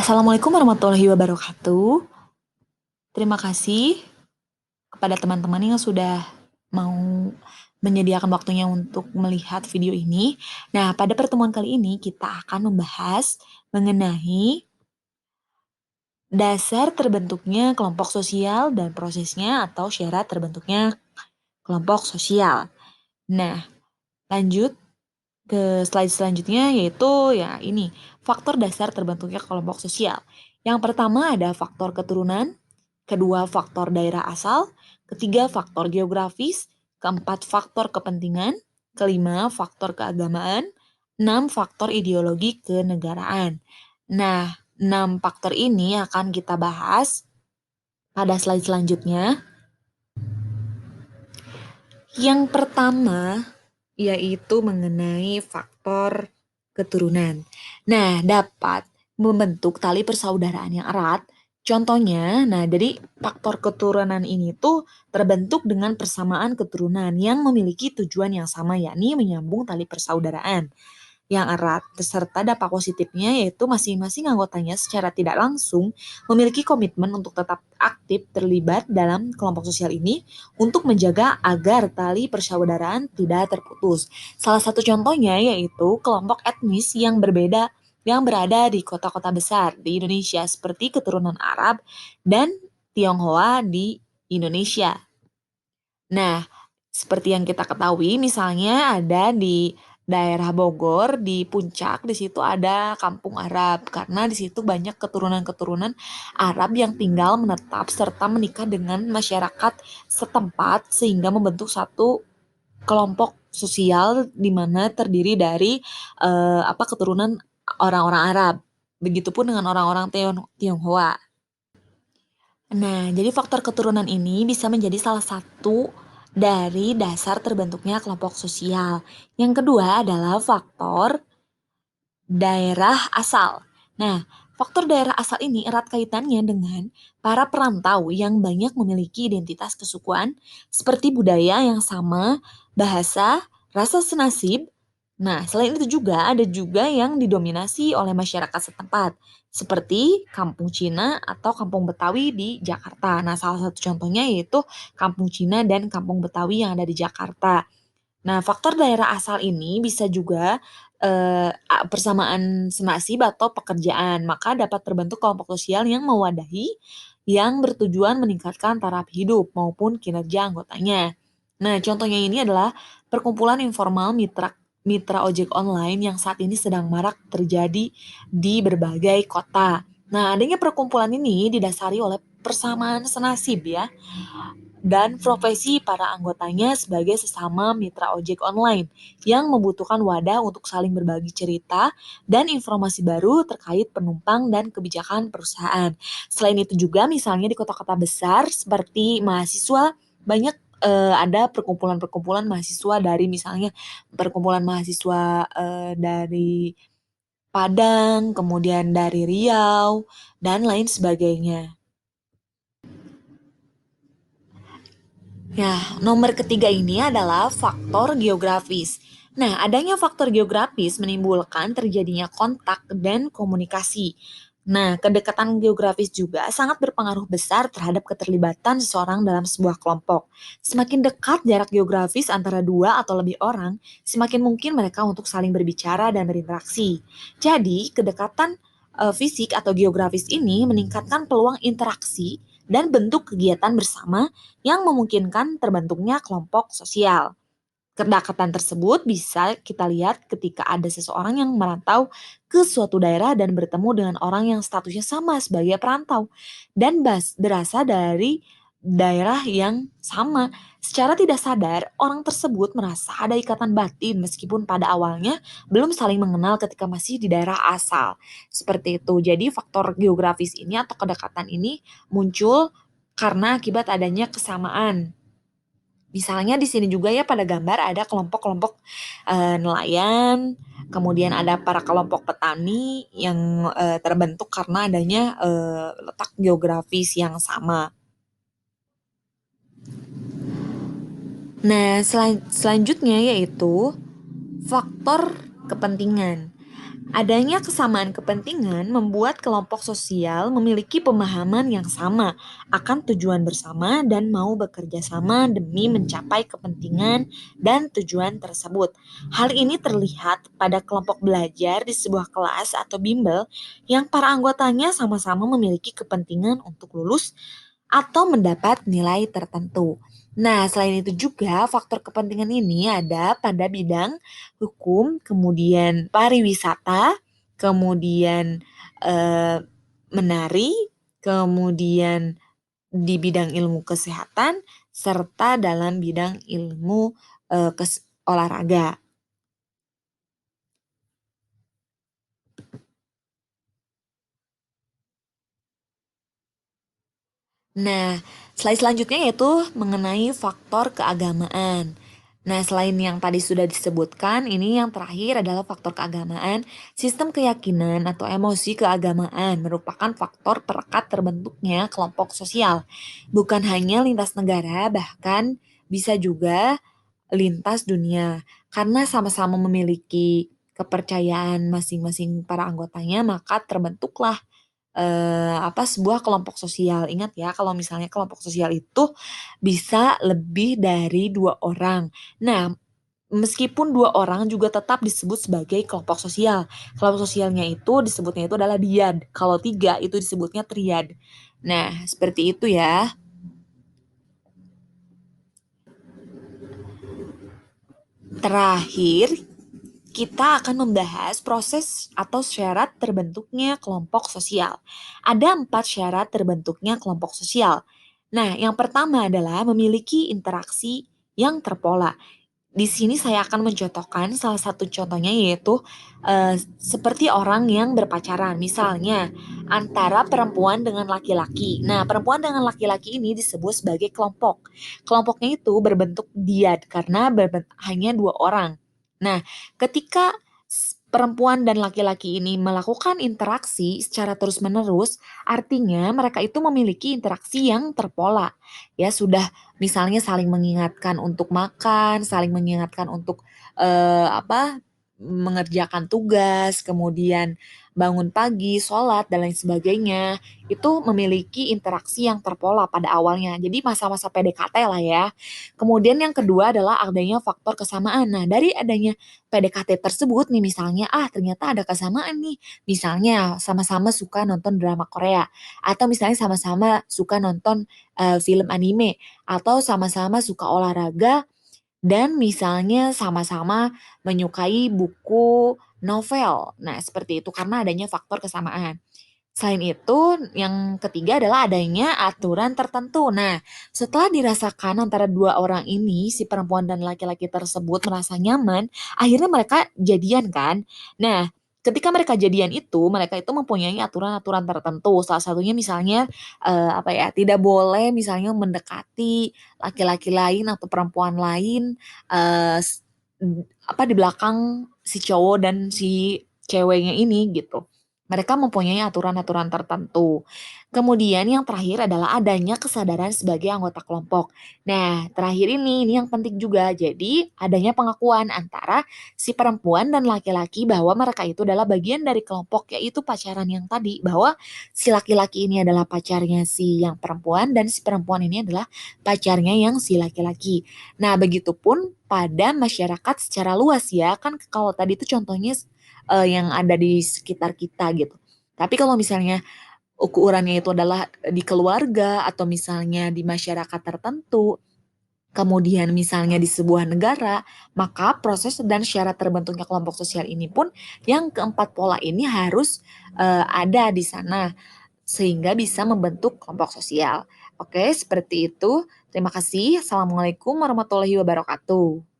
Assalamualaikum warahmatullahi wabarakatuh. Terima kasih kepada teman-teman yang sudah mau menyediakan waktunya untuk melihat video ini. Nah, pada pertemuan kali ini kita akan membahas mengenai dasar terbentuknya kelompok sosial dan prosesnya atau syarat terbentuknya kelompok sosial. Nah, lanjut ke slide selanjutnya yaitu ya ini, faktor dasar terbentuknya kelompok sosial. Yang pertama ada faktor keturunan, kedua faktor daerah asal, ketiga faktor geografis, keempat faktor kepentingan, kelima faktor keagamaan, enam faktor ideologi kenegaraan. Nah, 6 faktor ini akan kita bahas pada slide selanjutnya. Yang pertama yaitu mengenai faktor keturunan. Nah, dapat membentuk tali persaudaraan yang erat. Contohnya, nah jadi faktor keturunan ini tuh terbentuk dengan persamaan keturunan yang memiliki tujuan yang sama, yakni menyambung tali persaudaraan yang erat, serta dampak positifnya yaitu masing-masing anggotanya secara tidak langsung memiliki komitmen untuk tetap aktif terlibat dalam kelompok sosial ini untuk menjaga agar tali persaudaraan tidak terputus. Salah satu contohnya yaitu kelompok etnis yang berbeda yang berada di kota-kota besar di Indonesia seperti keturunan Arab dan Tionghoa di Indonesia. Nah, seperti yang kita ketahui, misalnya ada di daerah Bogor, di Puncak, di situ ada Kampung Arab, karena di situ banyak keturunan-keturunan Arab yang tinggal menetap serta menikah dengan masyarakat setempat sehingga membentuk satu kelompok sosial di mana terdiri dari keturunan orang-orang Arab. Begitupun dengan orang-orang Tionghoa. Nah, jadi faktor keturunan ini bisa menjadi salah satu dari dasar terbentuknya kelompok sosial. Yang kedua adalah faktor daerah asal. Nah, faktor daerah asal ini erat kaitannya dengan para perantau yang banyak memiliki identitas kesukuan seperti budaya yang sama, bahasa, rasa senasib. Nah, selain itu juga ada juga yang didominasi oleh masyarakat setempat, seperti kampung Cina atau kampung Betawi di Jakarta. Nah, salah satu contohnya yaitu kampung Cina dan kampung Betawi yang ada di Jakarta. Nah, faktor daerah asal ini bisa juga persamaan senasib atau pekerjaan, maka dapat terbentuk kelompok sosial yang mewadahi yang bertujuan meningkatkan taraf hidup maupun kinerja anggotanya. Nah, contohnya ini adalah perkumpulan informal mitra mitra ojek online yang saat ini sedang marak terjadi di berbagai kota. Nah, adanya perkumpulan ini didasari oleh persamaan senasib ya dan profesi para anggotanya sebagai sesama mitra ojek online yang membutuhkan wadah untuk saling berbagi cerita dan informasi baru terkait penumpang dan kebijakan perusahaan. Selain itu juga misalnya di kota-kota besar seperti mahasiswa banyak ada perkumpulan-perkumpulan mahasiswa dari misalnya perkumpulan mahasiswa dari Padang, kemudian dari Riau, dan lain sebagainya. Nah, nomor ketiga ini adalah faktor geografis. Nah, adanya faktor geografis menimbulkan terjadinya kontak dan komunikasi. Nah, kedekatan geografis juga sangat berpengaruh besar terhadap keterlibatan seseorang dalam sebuah kelompok. Semakin dekat jarak geografis antara dua atau lebih orang, semakin mungkin mereka untuk saling berbicara dan berinteraksi. Jadi, kedekatan fisik atau geografis ini meningkatkan peluang interaksi dan bentuk kegiatan bersama yang memungkinkan terbentuknya kelompok sosial. Kedekatan tersebut bisa kita lihat ketika ada seseorang yang merantau ke suatu daerah dan bertemu dengan orang yang statusnya sama sebagai perantau dan berasal dari daerah yang sama. Secara tidak sadar, orang tersebut merasa ada ikatan batin meskipun pada awalnya belum saling mengenal ketika masih di daerah asal. Seperti itu. Jadi faktor geografis ini atau kedekatan ini muncul karena akibat adanya kesamaan. Misalnya di sini juga ya pada gambar ada kelompok-kelompok nelayan, kemudian ada para kelompok petani yang terbentuk karena adanya letak geografis yang sama. Nah, selanjutnya yaitu faktor kepentingan. Adanya kesamaan kepentingan membuat kelompok sosial memiliki pemahaman yang sama akan tujuan bersama dan mau bekerja sama demi mencapai kepentingan dan tujuan tersebut. Hal ini terlihat pada kelompok belajar di sebuah kelas atau bimbel yang para anggotanya sama-sama memiliki kepentingan untuk lulus atau mendapat nilai tertentu. Nah, selain itu juga faktor kepentingan ini ada pada bidang hukum, kemudian pariwisata, kemudian eh, menari, kemudian di bidang ilmu kesehatan, serta dalam bidang ilmu olahraga. Nah, slide selanjutnya yaitu mengenai faktor keagamaan. Nah, selain yang tadi sudah disebutkan, ini yang terakhir adalah faktor keagamaan. Sistem keyakinan atau emosi keagamaan merupakan faktor perekat terbentuknya kelompok sosial. Bukan hanya lintas negara, bahkan bisa juga lintas dunia. Karena sama-sama memiliki kepercayaan masing-masing para anggotanya, maka terbentuklah sebuah kelompok sosial. Ingat ya, kalau misalnya kelompok sosial itu bisa lebih dari 2 orang. Nah, meskipun 2 orang juga tetap disebut sebagai kelompok sosial. Kelompok sosialnya itu disebutnya itu adalah diad. Kalau 3 itu disebutnya triad. Nah, seperti itu ya. Terakhir, kita akan membahas proses atau syarat terbentuknya kelompok sosial. Ada 4 syarat terbentuknya kelompok sosial. Nah, yang pertama adalah memiliki interaksi yang terpola. Di sini saya akan mencontohkan salah satu contohnya yaitu seperti orang yang berpacaran. Misalnya antara perempuan dengan laki-laki. Nah, perempuan dengan laki-laki ini disebut sebagai kelompok. Kelompoknya itu berbentuk diad karena hanya 2 orang. Nah, ketika perempuan dan laki-laki ini melakukan interaksi secara terus-menerus, artinya mereka itu memiliki interaksi yang terpola. Ya, sudah misalnya saling mengingatkan untuk makan, saling mengingatkan untuk mengerjakan tugas, kemudian bangun pagi, sholat dan lain sebagainya. Itu memiliki interaksi yang terpola pada awalnya. Jadi masa-masa PDKT lah ya. Kemudian yang kedua adalah adanya faktor kesamaan. Nah, dari adanya PDKT tersebut nih misalnya, ternyata ada kesamaan nih. Misalnya sama-sama suka nonton drama Korea atau misalnya sama-sama suka nonton film anime atau sama-sama suka olahraga dan misalnya sama-sama menyukai buku novel. Nah, seperti itu karena adanya faktor kesamaan. Selain itu, yang ketiga adalah adanya aturan tertentu. Nah, setelah dirasakan antara 2 orang ini, si perempuan dan laki-laki tersebut merasa nyaman, akhirnya mereka jadian kan. Nah, ketika mereka jadian itu, mereka itu mempunyai aturan-aturan tertentu. Salah satunya misalnya tidak boleh misalnya mendekati laki-laki lain atau perempuan lain eh, s- di belakang si cowok dan si ceweknya ini gitu. Mereka mempunyai aturan-aturan tertentu. Kemudian yang terakhir adalah adanya kesadaran sebagai anggota kelompok. Nah, terakhir ini yang penting juga. Jadi, adanya pengakuan antara si perempuan dan laki-laki bahwa mereka itu adalah bagian dari kelompok, yaitu pacaran yang tadi. Bahwa si laki-laki ini adalah pacarnya si yang perempuan dan si perempuan ini adalah pacarnya yang si laki-laki. Nah, begitupun pada masyarakat secara luas ya. Kan kalau tadi itu contohnya yang ada di sekitar kita gitu. Tapi kalau misalnya ukurannya itu adalah di keluarga atau misalnya di masyarakat tertentu, kemudian misalnya di sebuah negara, maka proses dan syarat terbentuknya kelompok sosial ini pun yang keempat pola ini harus ada di sana sehingga bisa membentuk kelompok sosial. Oke, seperti itu. Terima kasih. Assalamualaikum warahmatullahi wabarakatuh.